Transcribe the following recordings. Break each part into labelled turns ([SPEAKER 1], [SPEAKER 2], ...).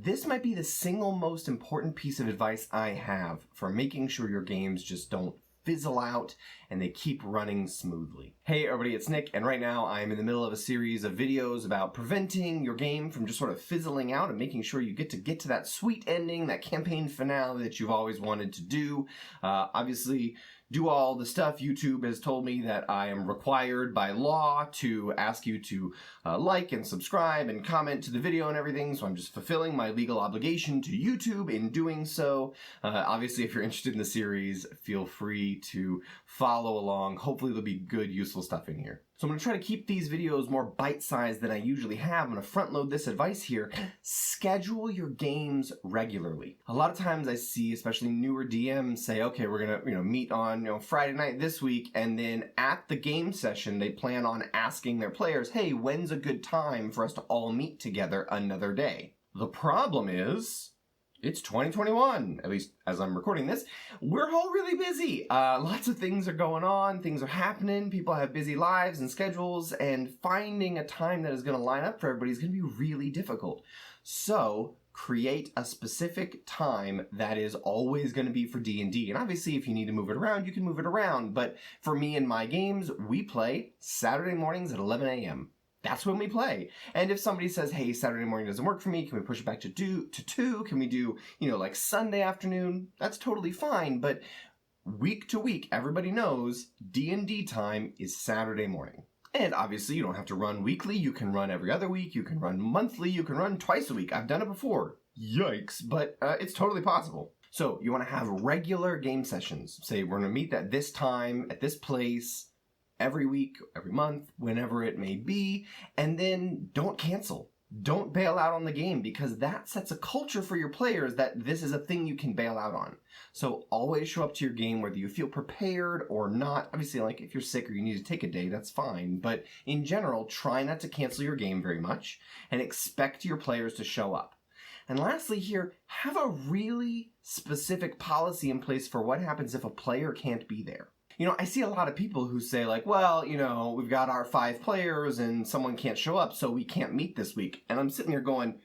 [SPEAKER 1] this might be the single most important piece of advice I have for making sure your games just don't fizzle out and they keep running smoothly. Hey everybody, it's Nick, and right now I'm in the middle of a series of videos about preventing your game from just sort of fizzling out and making sure you get to that sweet ending, that campaign finale that you've always wanted to do. Obviously, do all the stuff. YouTube has told me that I am required by law to ask you to like and subscribe and comment to the video and everything, so I'm just fulfilling my legal obligation to YouTube in doing so. Obviously, if you're interested in the series, feel free to follow along. Hopefully there'll be good, useful stuff in here. So I'm going to try to keep these videos more bite-sized than I usually have. I'm going to front-load this advice here. Schedule your games regularly. A lot of times I see, especially newer DMs, say, okay, we're going to meet on Friday night this week, and then at the game session, they plan on asking their players, hey, when's a good time for us to all meet together another day? The problem is, it's 2021, at least as I'm recording this. We're all really busy. Lots of things are going on, things are happening, people have busy lives and schedules, and finding a time that is going to line up for everybody is going to be really difficult. So, create a specific time that is always going to be for D&D. And obviously, if you need to move it around, you can move it around. But for me and my games, we play Saturday mornings at 11 a.m. That's when we play. And if somebody says, hey, Saturday morning doesn't work for me, can we push it back to 2? Can we do, like Sunday afternoon? That's totally fine. But week to week, everybody knows D&D time is Saturday morning. And obviously, you don't have to run weekly. You can run every other week. You can run monthly. You can run twice a week. I've done it before. Yikes. But it's totally possible. So you want to have regular game sessions. Say, we're going to meet at this time, at this place, every week, every month, whenever it may be, and then don't cancel. Don't bail out on the game, because that sets a culture for your players that this is a thing you can bail out on. So always show up to your game whether you feel prepared or not. Obviously, like if you're sick or you need to take a day, that's fine. But in general, try not to cancel your game very much and expect your players to show up. And lastly here, have a really specific policy in place for what happens if a player can't be there. I see a lot of people who say like, well, we've got our 5 players and someone can't show up, so we can't meet this week. And I'm sitting there going,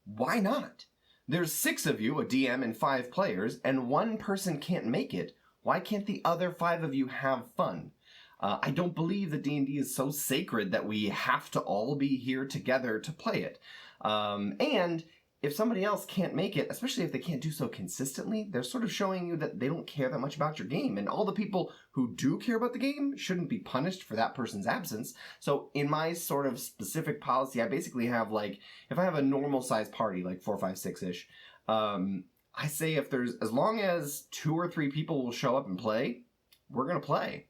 [SPEAKER 1] why not? There's 6 of you, a DM and 5 players, and 1 person can't make it. Why can't the other 5 of you have fun? I don't believe that D&D is so sacred that we have to all be here together to play it. And if somebody else can't make it, especially if they can't do so consistently, they're sort of showing you that they don't care that much about your game. And all the people who do care about the game shouldn't be punished for that person's absence. So in my sort of specific policy, I basically have like, if I have a normal size party, like 4, 5, 6-ish, I say if there's, as long as 2 or 3 people will show up and play, we're going to play.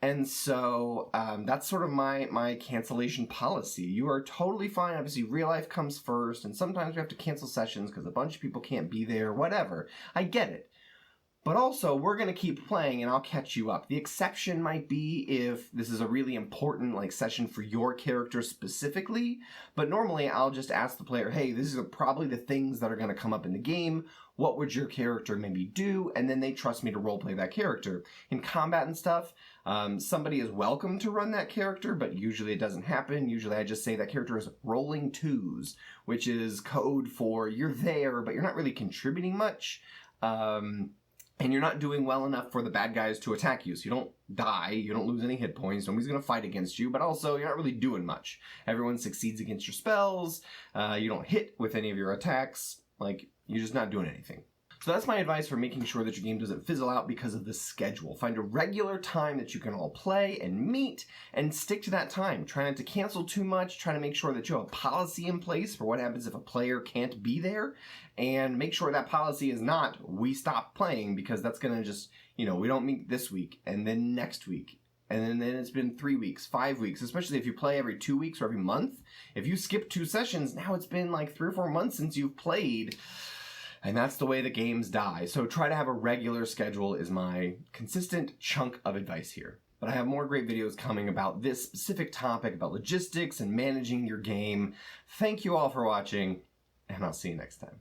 [SPEAKER 1] And so that's sort of my cancellation policy. You are totally fine. Obviously, real life comes first, and sometimes we have to cancel sessions because a bunch of people can't be there, whatever. I get it. But also, we're going to keep playing, and I'll catch you up. The exception might be if this is a really important session for your character specifically, but normally I'll just ask the player, hey, these are probably the things that are going to come up in the game. What would your character maybe do? And then they trust me to roleplay that character. In combat and stuff, somebody is welcome to run that character, but usually it doesn't happen. Usually I just say that character is rolling 2s, which is code for you're there, but you're not really contributing much. And you're not doing well enough for the bad guys to attack you. So you don't die, you don't lose any hit points, nobody's going to fight against you, but also you're not really doing much. Everyone succeeds against your spells, you don't hit with any of your attacks, you're just not doing anything. So that's my advice for making sure that your game doesn't fizzle out because of the schedule. Find a regular time that you can all play and meet, and stick to that time. Try not to cancel too much. Try to make sure that you have a policy in place for what happens if a player can't be there. And make sure that policy is not, we stop playing, because that's going to just, we don't meet this week, and then next week. And then it's been 3 weeks, 5 weeks, especially if you play every 2 weeks or every month. If you skip 2 sessions, now it's been 3 or 4 months since you've played. And that's the way the games die. So try to have a regular schedule is my consistent chunk of advice here. But I have more great videos coming about this specific topic, about logistics and managing your game. Thank you all for watching, and I'll see you next time.